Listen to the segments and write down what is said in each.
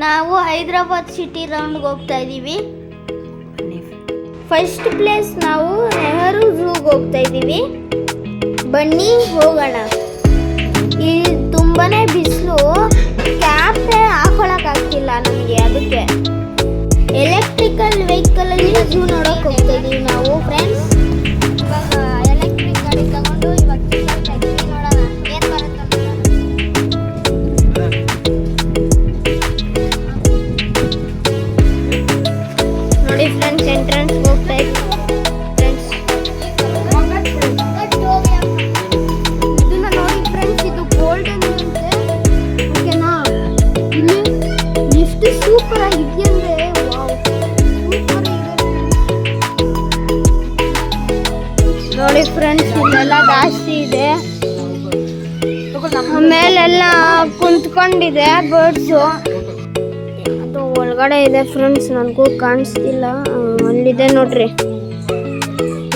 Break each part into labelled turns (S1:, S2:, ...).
S1: ನಾವು ಹೈದರಾಬಾದ್ ಸಿಟಿ ರೌಂಡ್ಗೆ ಹೋಗ್ತಾ ಇದ್ದೀವಿ. ಫಸ್ಟ್ ಪ್ಲೇಸ್ ನಾವು ನೆಹರು ಝೂಗೆ ಹೋಗ್ತಾ ಇದ್ದೀವಿ. ಬನ್ನಿ ಹೋಗೋಣ. ಇಲ್ಲಿ ತುಂಬಾನೇ ಬಿಸಿಲು, ಕ್ಯಾಪೇ ಹಾಕೊಳಕ್ಕಾಗ್ತಿಲ್ಲ ನಮಗೆ. ಅದಕ್ಕೆ ಎಲೆಕ್ಟ್ರಿಕಲ್ ವೆಹಿಕಲಲ್ಲಿ ಝೂ ನೋಡೋಕೆ ಹೋಗ್ತಾ ಇದ್ದೀವಿ ನಾವು ಫ್ರೆಂಡ್ಸ್. ಇವಾಗ ಎಲೆಕ್ಟ್ರಿಕ್ ಗಾಡಿ ತಗೊಂಡು ಇವಾಗ ನೋಡೋಣ ಏನು ಬರುತ್ತೆ. ನೋಡಿ ಫ್ರೆಂಡ್ಸ್, ಎಂಟ್ರೆನ್ಸ್ ಹೋಗ್ತಾ ಇದ್ದೀವಿ ಫ್ರೆಂಡ್ಸ್. ಇದನ್ನ ನೋಡಿ ಫ್ರೆಂಡ್ಸ್, ಇದು ಗೋಲ್ಡನ್ ಅಂತೆ. ಓಕೆನಾ? ಇಲ್ಲಿ ಲಿಫ್ಟ್ ಸೂಪರ್ ಆಗಿದೆಯಂದ್ರೆ, ವಾವ್ ಸೂಪರ್ ಇದೆ. ನೋಡಿ ಫ್ರೆಂಡ್ಸ್, ಇಲ್ಲೆಲ್ಲ ಜಾಸ್ತಿ ಇದೆ. ಮೇಲೆಲ್ಲ ಕುಂತ್ಕೊಂಡಿದೆ ಬರ್ಡ್ಸು. ಅದು ಒಳಗಡೆ ಇದೆ ಫ್ರೆಂಡ್ಸ್, ನನಗೂ ಕಾಣಿಸ್ತಿಲ್ಲ. ಅಲ್ಲಿದೆ ನೋಡ್ರಿ,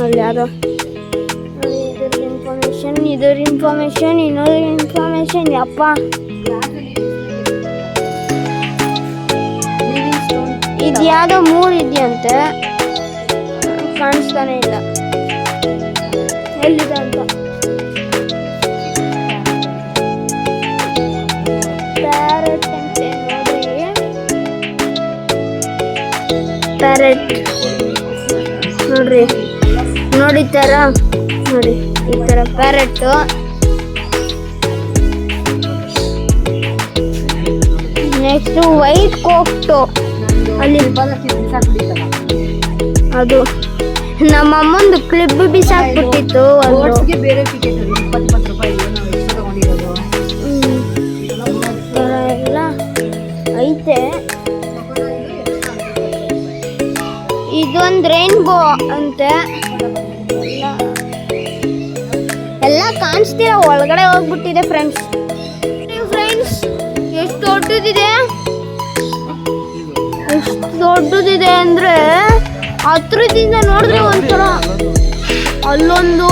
S1: ಅಲ್ಲಿ ಯಾರೋ. ಇದ್ರ ಇನ್ಫಾರ್ಮೇಶನ್ ಇನ್ನೊಂದು ಇನ್ಫಾರ್ಮೇಶನ್. ಯಪ್ಪ, ಇದು ಯಾವುದೋ 3 ಇದೆಯಂತೆ, ಕಾಣಿಸ್ತಾನೆ ಇಲ್ಲ ಎಲ್ಲಿದೆ ಅಂತ. ಪ್ಯಾರೆಟ್ ಅಂತೆ ನೋಡ್ರಿ, ಪ್ಯಾರೆಟ್ ನೋಡ್ರಿ, ನೋಡಿ ತರ ನೋಡಿ, ಈ ತರ ಪ್ಯಾರೆಟ್. ನೆಕ್ಸ್ಟ್ ವೈಟ್ ಕೋಕ್ಟು, ಅಲ್ಲಿ ಅದು ನಮ್ಮ ಅಮ್ಮಂದು ಕ್ಲಿಪ್ ಬಿಸಾಕ್ಬಿಟ್ಟಿತ್ತು.
S2: ಬೇರೆ ಟಿಕೆಟ್ 20 ರೂಪಾಯಿ ತಗೊಂಡಿರೋದು
S1: ಎಲ್ಲ ಐತೆ. ಇದೊಂದು ರೈನ್ಬೋ ಅಂತೆ. ಎಲ್ಲ ಕಾಣಿಸ್ತೀರ, ಒಳಗಡೆ ಹೋಗ್ಬಿಟ್ಟಿದೆ ಫ್ರೆಂಡ್ಸ್. ಎಷ್ಟು ದೊಡ್ಡದಿದೆ, ಎಷ್ಟು ದೊಡ್ಡದಿದೆ ಅಂದ್ರೆ ಹತ್ರದಿಂದ ನೋಡಿದ್ರೆ ಒಂಥರ. ಅಲ್ಲೊಂದು,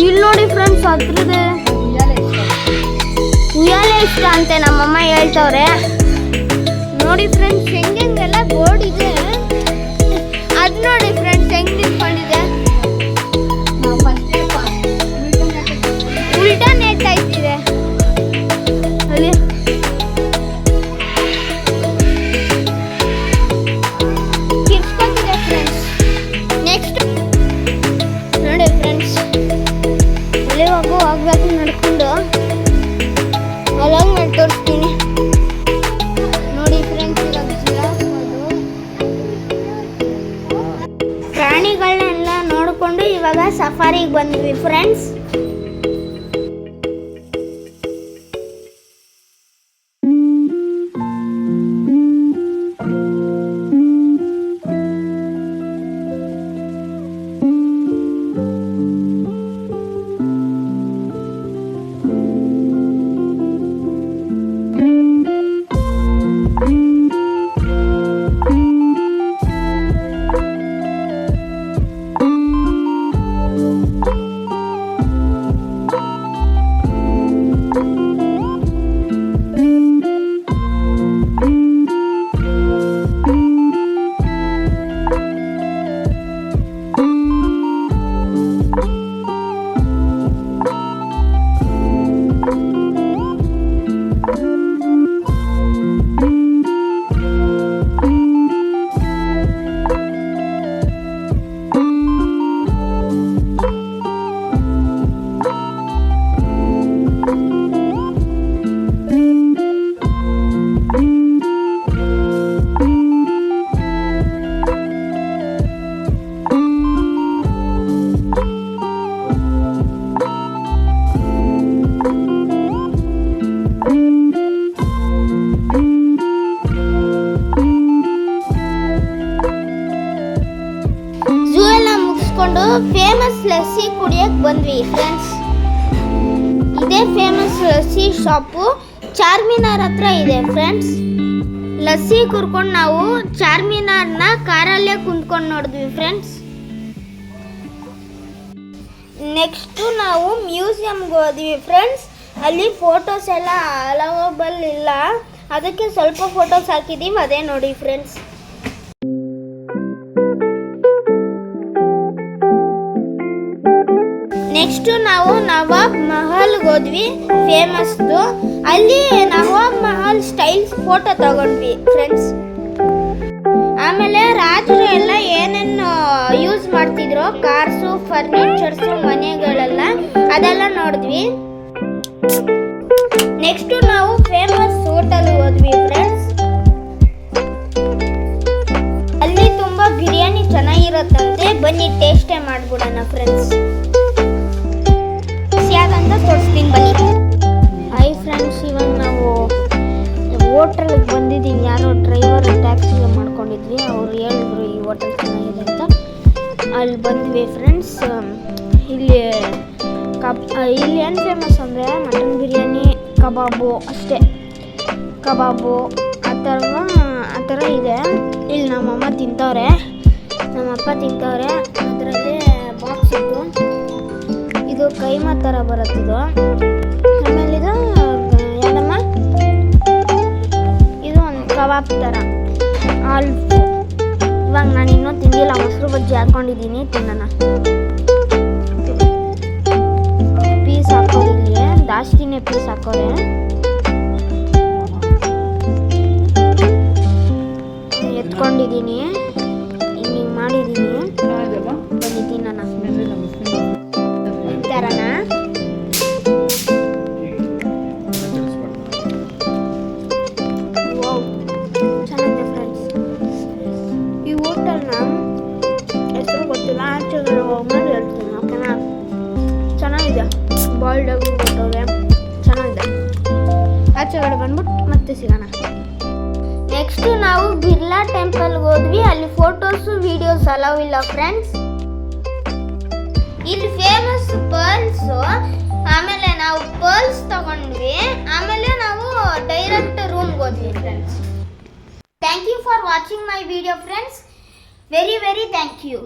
S1: ಇಲ್ಲಿ ನೋಡಿ ಫ್ರೆಂಡ್ಸ್, ಹತ್ರದೆ ಉಯ್ಯಾಲೆ ಇಷ್ಟ ಅಂತೆ ನಮ್ಮಮ್ಮ ಹೇಳ್ತವ್ರೆ. ನೋಡಿ ಫ್ರೆಂಡ್ಸ್, ಹೆಂಗೆಲ್ಲ ಬೋರ್ಡ್ ಇದೆ. ಅದು ನೋಡಿ ಫ್ರೆಂಡ್ಸ್, ಹೆಂಗ್ ನಿಂತ್ಕೊಂಡಿದೆ. ಉಲ್ಟಾ ನೇತಾ ಇಟ್ಟಿದೆ ಅಲ್ಲಿ. ಕಿರ್ಸ್ಕೊತಿದೆ ಫ್ರೆಂಡ್ಸ್. ನೆಕ್ಸ್ಟ್ ನೋಡಿ ಫ್ರೆಂಡ್ಸ್, ಅಲ್ಲಿ ಹೋಗ್ಬೇಕು ನಡ್ಕೊಂಡು. ಅಲ್ಲಂಗೆ ಮಾಡಿ ತೋರಿಸ್ತೀನಿ ನೋಡಿ ಫ್ರೆಂಡ್ಸ್. ಪ್ರಾಣಿಗಳನ್ನೆಲ್ಲ ನೋಡಿಕೊಂಡು ಇವಾಗ ಸಫಾರಿಗೆ ಬಂದ್ವಿ ಫ್ರೆಂಡ್ಸ್. ಫೇಮಸ್ ಲಸ್ಸಿ ಕುಡಿಯಕ್ಕೆ ಬಂದ್ವಿ ಫ್ರೆಂಡ್ಸ್. ಇದೇ ಫೇಮಸ್ ಲಸ್ಸಿ ಶಾಪು ಚಾರ್ಮಿನಾರ್ ಹತ್ರ ಇದೆ ಫ್ರೆಂಡ್ಸ್. ಲಸ್ಸಿ ಕುಡ್ಕೊಂಡು ನಾವು ಚಾರ್ಮಿನಾರ್ನ ಕಾರಲ್ಲೇ ಕುಂತ್ಕೊಂಡು ನೋಡಿದ್ವಿ ಫ್ರೆಂಡ್ಸ್. ನೆಕ್ಸ್ಟು ನಾವು ಮ್ಯೂಸಿಯಮ್ಗೆ ಹೋದ್ವಿ ಫ್ರೆಂಡ್ಸ್. ಅಲ್ಲಿ ಫೋಟೋಸ್ ಎಲ್ಲ ಅಲವಬಲ್ ಇಲ್ಲ, ಅದಕ್ಕೆ ಸ್ವಲ್ಪ ಫೋಟೋಸ್ ಹಾಕಿದ್ದೀವಿ, ಅದೇ ನೋಡಿ ಫ್ರೆಂಡ್ಸ್. ನೆಕ್ಸ್ಟ್ ನಾವು ನವಾಬ್ ಮಹಲ್ಗೆ ಹೋದ್ವಿ, ಫೇಮಸ್ದು. ಅಲ್ಲಿ ನವಾಬ್ ಮಹಲ್ ಸ್ಟೈಲ್ ಫೋಟೋ ತಗೊಂಡ್ವಿ ಫ್ರೆಂಡ್ಸ್. ಆಮೇಲೆ ರಾಜರು ಎಲ್ಲ ಏನೇನು ಯೂಸ್ ಮಾಡ್ತಿದ್ರು, ಕಾರ್ಸು, ಫರ್ನಿಚರ್ಸು, ಮನೆಗಳೆಲ್ಲ, ಅದೆಲ್ಲ ನೋಡಿದ್ವಿ. ನೆಕ್ಸ್ಟ್ ನಾವು ಫೇಮಸ್ ಹೋಟೆಲ್ ಹೋದ್ವಿ ಫ್ರೆಂಡ್ಸ್. ಅಲ್ಲಿ ತುಂಬಾ ಬಿರಿಯಾನಿ ಚೆನ್ನಾಗಿರತ್ತಂತೆ, ಬನ್ನಿ ಟೇಸ್ಟೇ ಮಾಡ್ಬಿಡೋಣ ಫ್ರೆಂಡ್ಸ್. ಯಾಕಂತ ತೋರಿಸ್ತೀನಿ ಬನ್ನಿ. ಹೈ ಫ್ರೆಂಡ್ಸ್, ಇವಾಗ ನಾವು ಹೋಟೆಲ್ಗೆ ಬಂದಿದ್ದೀವಿ. ಯಾರೋ ಡ್ರೈವರ್ ಟ್ಯಾಕ್ಸಿಗೆ ಮಾಡ್ಕೊಂಡಿದ್ವಿ, ಅವ್ರು ಹೇಳಿದ್ರು ಈ ಹೋಟೆಲ್ ಚೆನ್ನಾಗಿದೆ ಅಂತ. ಅಲ್ಲಿ ಬಂದ್ವಿ ಫ್ರೆಂಡ್ಸ್. ಇಲ್ಲಿ ಏನು ಫೇಮಸ್ ಅಂದರೆ ಮಟನ್ ಬಿರಿಯಾನಿ, ಕಬಾಬು ಅಷ್ಟೇ. ಕಬಾಬು ಆ ಥರ ಇದೆ. ಇಲ್ಲಿ ನಮ್ಮಮ್ಮ ತಿಂತವ್ರೆ, ನಮ್ಮಪ್ಪ ತಿಂತವ್ರೆ. ಅದರಲ್ಲಿ ಬಾಕ್ಸ್ ಇತ್ತು, ಇದು ಕೈಮಾ ಥರ ಬರುತ್ತಿದ್ದು. ಆಮೇಲೆ ಇದು ಏನಮ್ಮ, ಇದು ಒಂದು ಕಬಾಬ್ ಥರ ಆಲ್ಫು. ಇವಾಗ ನಾನು ಇನ್ನೂ ತಿಂದಿಲ್ಲ, ಮೊಸರು ಬಜ್ಜಿ ಹಾಕ್ಕೊಂಡಿದ್ದೀನಿ, ತಿನ್ನೋಣ. ಪೀಸ್ ಹಾಕೋದಿಲ್ಲಿ ಜಾಸ್ತಿನೇ ಪೀಸ್ ಹಾಕೋರೆ. ಎತ್ಕೊಂಡಿದ್ದೀನಿ, ಹಿಂಗೆ ಮಾಡಿದ್ದೀನಿ, ಬನ್ನಿ ತಿನ್ನೋಣ. ಥರನಾ ಚೆನ್ನಾಗಿದೆ ಫ್ರೆಂಡ್ಸ್. ಈ ಹೋಟೆಲ್ನ ಹೆಸರು ಗೊತ್ತಿಲ್ಲ, ಆಚೆಗಡೆ ಹೋಗ್ಮೇಲೆ ಹೇಳ್ತೀನಿ ಓಕೆನಾ. ಚೆನ್ನಾಗಿದೆ, ಬಾಯ್ಲ್ಡ್ ಆಗಿ ಕೊಟ್ಟವ್ರೆ, ಚೆನ್ನಾಗಿದೆ. ಆಚೆಗಡೆ ಬಂದ್ಬಿಟ್ಟು ಮತ್ತೆ ಸಿಗೋಣ. ನೆಕ್ಸ್ಟ್ ನಾವು ಬಿರ್ಲಾ ಟೆಂಪಲ್ಗೆ ಹೋದ್ವಿ. ಅಲ್ಲಿ ಫೋಟೋಸು ವಿಡಿಯೋಸ್ ಅಲೌ ಇಲ್ಲ ಫ್ರೆಂಡ್ಸ್. ಇಲ್ಲಿ ಫೇಮಸ್ ಪರ್ಲ್ಸು. ಆಮೇಲೆ ನಾವು ಪರ್ಲ್ಸ್ ತಗೊಂಡ್ವಿ. ಆಮೇಲೆ ನಾವು ಡೈರೆಕ್ಟ್ ರೂಮ್ಗೆ ಹೋದ್ವಿ friends. Thank you for watching my video friends. Very very thank you.